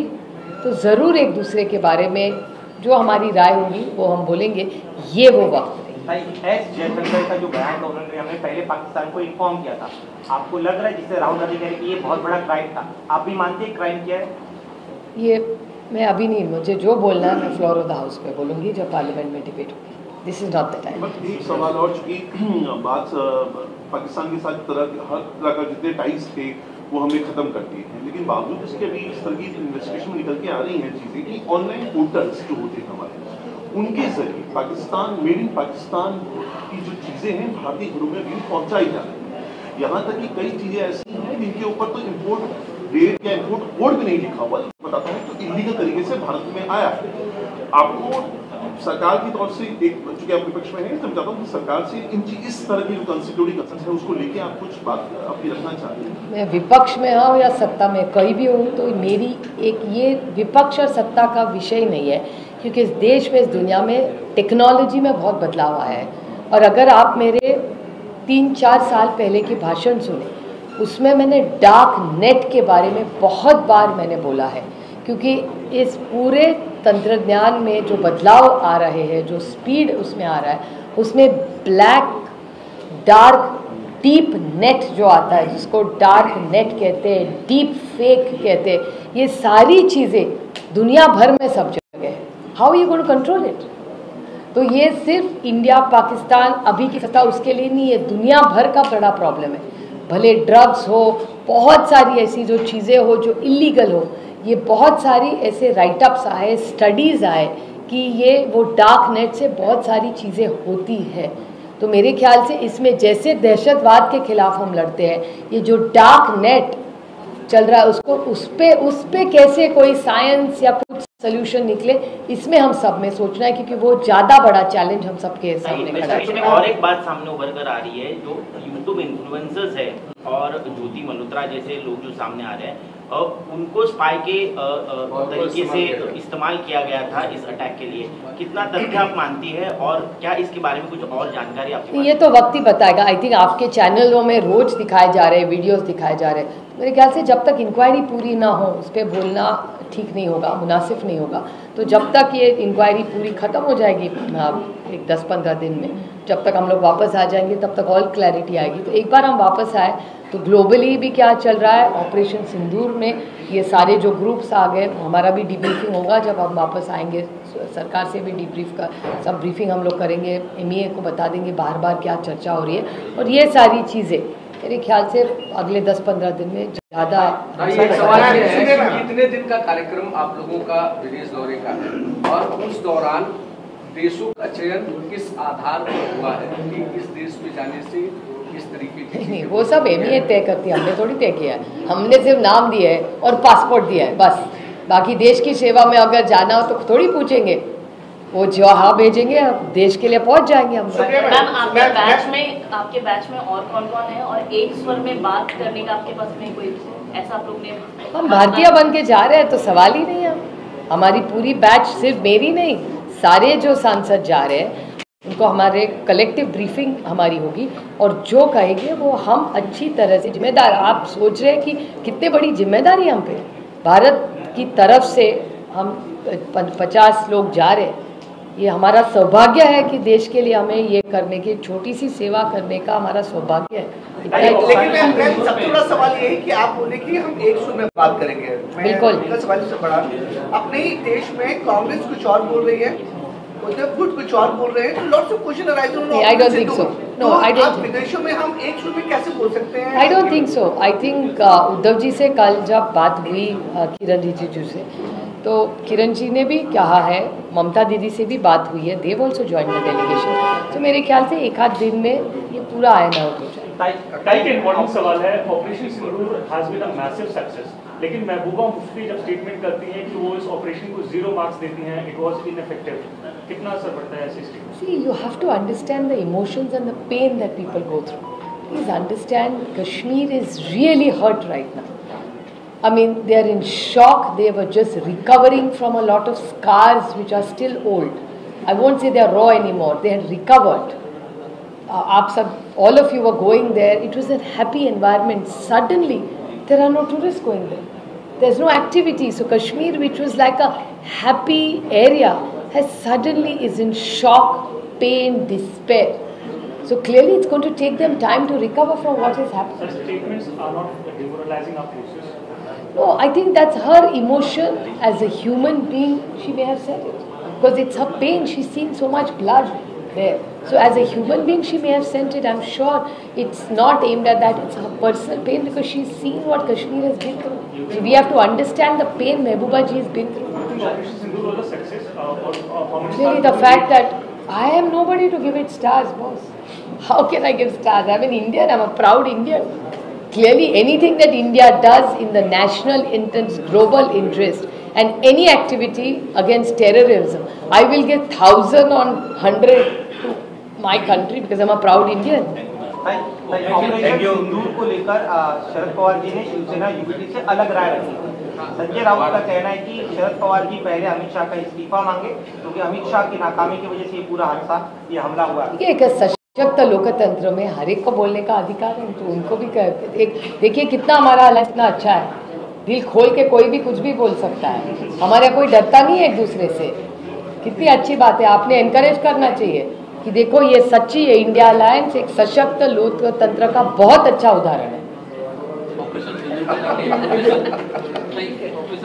तो ज़रूर एक दूसरे के बारे में जो हमारी राय होगी वो हम बोलेंगे। ये वो वक्त एस जयशंकर का जो बयान था उन्होंने हमने पहले पाकिस्तान को इन्फॉर्म किया था। आपको लग रहा है जिससे राहुल गांधी कह रहे कि ये बहुत बड़ा क्राइम था, आप भी मानते हैं क्राइम किया है? ये मैं अभी नहीं, मुझे जो बोलना है मैं फ्लोर ऑफ द हाउस पे बोलूँगी जब पार्लियामेंट में डिबेट होगी। दिस इज नॉट द टाइम। एक सवाल और, चूंकि बात पाकिस्तान के साथ हर तरह का जितने टाइज थे वो हमने खत्म कर दिए हैं, लेकिन बावजूद इसके अभी इस तरह की इन्वेस्टिगेशन में निकल के आ रही हैं चीज़ें कि ऑनलाइन पोर्टल्स जो होते हैं हमारे, उनके जरिए पाकिस्तान, मेड इन पाकिस्तान की जो चीज़ें हैं भारतीय घरों में भी पहुँचाई जा रही हैं। यहाँ तक कि कई चीज़ें ऐसी हैं जिनके ऊपर तो इम्पोर्ट रेट या इम्पोर्ट कोड भी नहीं लिखा हुआ, बताता हूँ तो इलीगल तरीके से भारत में आया है। आपको सरकार की तरफ से एक, चूंकि आप विपक्ष में हैं, तो मैं चाहता हूँ कि सरकार से इस तरह की जो कॉन्स्टिट्यूटिव कंसर्न है उसको लेके आप कुछ बात अपनी रखना चाहते हैं? मैं विपक्ष में हूँ या सत्ता में कहीं भी हूँ तो मेरी एक ये विपक्ष और सत्ता का विषय नहीं है, क्योंकि इस देश में, इस दुनिया में टेक्नोलॉजी में बहुत बदलाव आया है। और अगर आप मेरे 3-4 साल पहले के भाषण सुने, उसमें मैंने डार्क नेट के बारे में बहुत बार मैंने बोला है, क्योंकि इस पूरे तंत्रज्ञान में जो बदलाव आ रहे हैं, जो स्पीड उसमें आ रहा है, उसमें ब्लैक डार्क डीप नेट जो आता है, जिसको डार्क नेट कहते हैं, डीप फेक कहते हैं, ये सारी चीज़ें दुनिया भर में सब जगह है। How you going to control it? तो ये सिर्फ इंडिया पाकिस्तान अभी की सत्ता उसके लिए नहीं है, दुनिया भर का बड़ा प्रॉब्लम है। भले ड्रग्स हो, बहुत सारी ऐसी जो चीज़ें हो जो इलीगल हो, ये बहुत सारी ऐसे राइटअप्स आए, स्टडीज़ आए कि ये वो डार्क नेट से बहुत सारी चीज़ें होती है। तो मेरे ख्याल से इसमें जैसे दहशतवाद के खिलाफ हम लड़ते हैं, ये जो डार्क नेट चल रहा है उसको उस पे कैसे कोई साइंस या कुछ सोल्यूशन निकले, इसमें हम सब में सोचना है, क्योंकि वो ज़्यादा बड़ा चैलेंज हम सबके सामने खड़ा है। और एक बात सामने उभर कर आ रही है, जो यूट्यूब इन्फ्लुएंसर्स है और ज्योति मल्होत्रा जैसे लोग जो सामने आ रहे हैं, उनको स्पाई के तरीके से इस्तेमाल किया गया था इस अटैक के लिए। कितना तथ्य आप मानती है और क्या इसके बारे में कुछ और जानकारी आपके पास? ये तो वक्त ही बताएगा। आई थिंक आपके चैनलों में रोज दिखाए जा रहे हैं, वीडियोस दिखाए जा रहे हैं। मेरे ख्याल से जब तक इंक्वायरी पूरी ना हो उस पर बोलना ठीक नहीं होगा, मुनासिब नहीं होगा। तो जब तक ये इंक्वायरी पूरी ख़त्म हो जाएगी, एक 10-15 दिन में, जब तक हम लोग वापस आ जाएंगे तब तक ऑल क्लैरिटी आएगी। तो एक बार हम वापस आए तो ग्लोबली भी क्या चल रहा है, ऑपरेशन सिंदूर में ये सारे जो ग्रुप्स आ गए, हमारा भी डिब्रीफिंग होगा जब हम वापस आएंगे। सरकार से भी डिब्रीफ का सब ब्रीफिंग हम लोग करेंगे, MEA को बता देंगे बार बार क्या चर्चा हो रही है। और ये सारी चीज़ें मेरे ख्याल से अगले 10-15 दिन में ज़्यादा। कितने दिन का कार्यक्रम आप लोगों का विदेश दौरे का है और उस दौरान देशों का चयन किस आधार पर हुआ है कि इस देश में जाने से किस तरीके की? नहीं, वो सब MEA तय करती है, हमने थोड़ी तय किया है। हमने सिर्फ नाम दिया है और पासपोर्ट दिया है बस। बाकी देश की सेवा में अगर जाना हो तो थोड़ी पूछेंगे, वो जो हाँ भेजेंगे देश के लिए पहुंच जाएंगे हम। मैम आपके बैच में और कौन-कौन है और एक स्वर में बात करने का आपके पास में कोई ऐसा आप लोग ने? हम भारतीय बन के जा रहे हैं तो सवाल ही नहीं है। हमारी पूरी बैच, सिर्फ मेरी नहीं, सारे जो सांसद जा रहे हैं उनको हमारे कलेक्टिव ब्रीफिंग हमारी होगी और जो कहेंगे वो हम अच्छी तरह से जिम्मेदार। आप सोच रहे हैं कि कितनी बड़ी जिम्मेदारी हम पे भारत की तरफ से, हम 50 लोग जा रहे हैं। ये हमारा सौभाग्य है कि देश के लिए हमें ये करने की, छोटी सी सेवा करने का हमारा सौभाग्य है। लेकिन सबसे बड़ा सवाल ये है कि आप बोले कि हम एक सुर में बात करेंगे। बिल्कुल सवाल से बड़ा, अपने ही देश में कांग्रेस कुछ और बोल रही है, उद्धव गुट कुछ और बोल रहे हैं, तो lots of question arise on. I don't think so. No, I don't. विदेशों में हम एक सुर में कैसे बोल सकते हैं? I don't think so. I think Uddhav ji से कल जब बात हुई किरण रिजिजू से, तो किरण जी ने भी कहा है, ममता दीदी से भी बात हुई है, देव ऑल्सो ज्वाइन द डेलीगेशन। तो मेरे ख्याल से एक आध दिन में ये पूरा आयन आउट हो जाए। एक इम्पोर्टेंट सवाल है, operation Sindur has been a massive success, लेकिन महबूबा मुफ्ती जब स्टेटमेंट करती हैं कि वो इस ऑपरेशन को 0 मार्क्स देती हैं, इट वाज इनइफेक्टिव, कितना असर पड़ता है ऐसी स्थिति? See, you have to understand the emotions and the pain that people go through. Please understand, Kashmir is really hurt right now. I mean, they are in shock. They were just recovering from a lot of scars which are still old. I won't say they are raw anymore. They had recovered. All of you were going there. It was a happy environment. Suddenly, there are no tourists going there. There's no activity. So Kashmir, which was like a happy area, has suddenly is in shock, pain, despair. So clearly it's going to take them time to recover from what has happened. Such statements are not demoralizing our forces. No, I think that's her emotion as a human being. She may have said it because it's her pain. She's seen so much blood there. So as a human being, she may have sent it. I'm sure it's not aimed at that. It's her personal pain because she's seen what Kashmir has been through. So we have to understand the pain Mehbooba ji has been through. Operation Sindoor was a success. Really, the fact that I am nobody to give it stars, boss. How can I give stars? I'm an Indian. I'm a proud Indian. Clearly, anything that India does in the national interest, global interest, and any activity against terrorism, I will give 1,000 on 100 to my country because I'm a proud Indian. Operation Sindoor को लेकर शरद पवार जी ने Shiv Sena UPT से अलग राय रखी। संजय राउत का कहना है कि शरद पवार जी पहले अमित शाह का इस्तीफा मांगे क्योंकि अमित शाह की नाकामी की वजह से ये पूरा हादसा, ये हमला हुआ। एक सशक्त लोकतंत्र में हर एक को बोलने का अधिकार है, तो उनको भी देखिए कितना हमारा हालत इतना अच्छा है, दिल खोल के कोई भी कुछ भी बोल सकता है, हमारा कोई डरता नहीं है एक दूसरे से। कितनी अच्छी बात है, आपने एनकरेज करना चाहिए कि देखो ये सच्ची है, इंडिया अलायंस एक सशक्त लोकतंत्र का बहुत अच्छा उदाहरण है। प्रोफेसर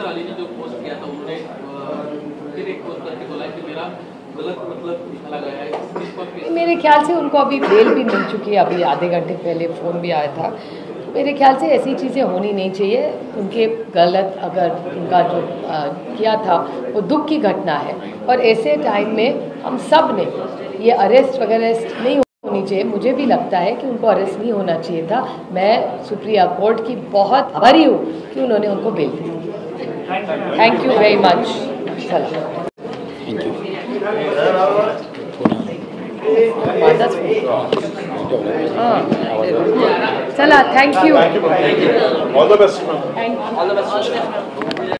अली ने जो पोस्ट किया था उन्होंने फिर एक पोस्ट करके बोला कि मेरा गलत मतलब निकाला गया है। मेरे ख्याल से उनको अभी बेल भी मिल चुकी है, अभी आधे घंटे पहले फ़ोन भी आया था। मेरे ख्याल से ऐसी चीज़ें होनी नहीं चाहिए। उनके गलत अगर उनका जो किया था वो दुख की घटना है और ऐसे टाइम में हम सब ने ये अरेस्ट वगैरह नहीं होनी चाहिए। मुझे भी लगता है कि उनको अरेस्ट नहीं होना चाहिए था। मैं सुप्रीम कोर्ट की बहुत आभारी हूँ कि उन्होंने उनको बेल दी। Thank you very much. चला, thank you. All the best. Thank you.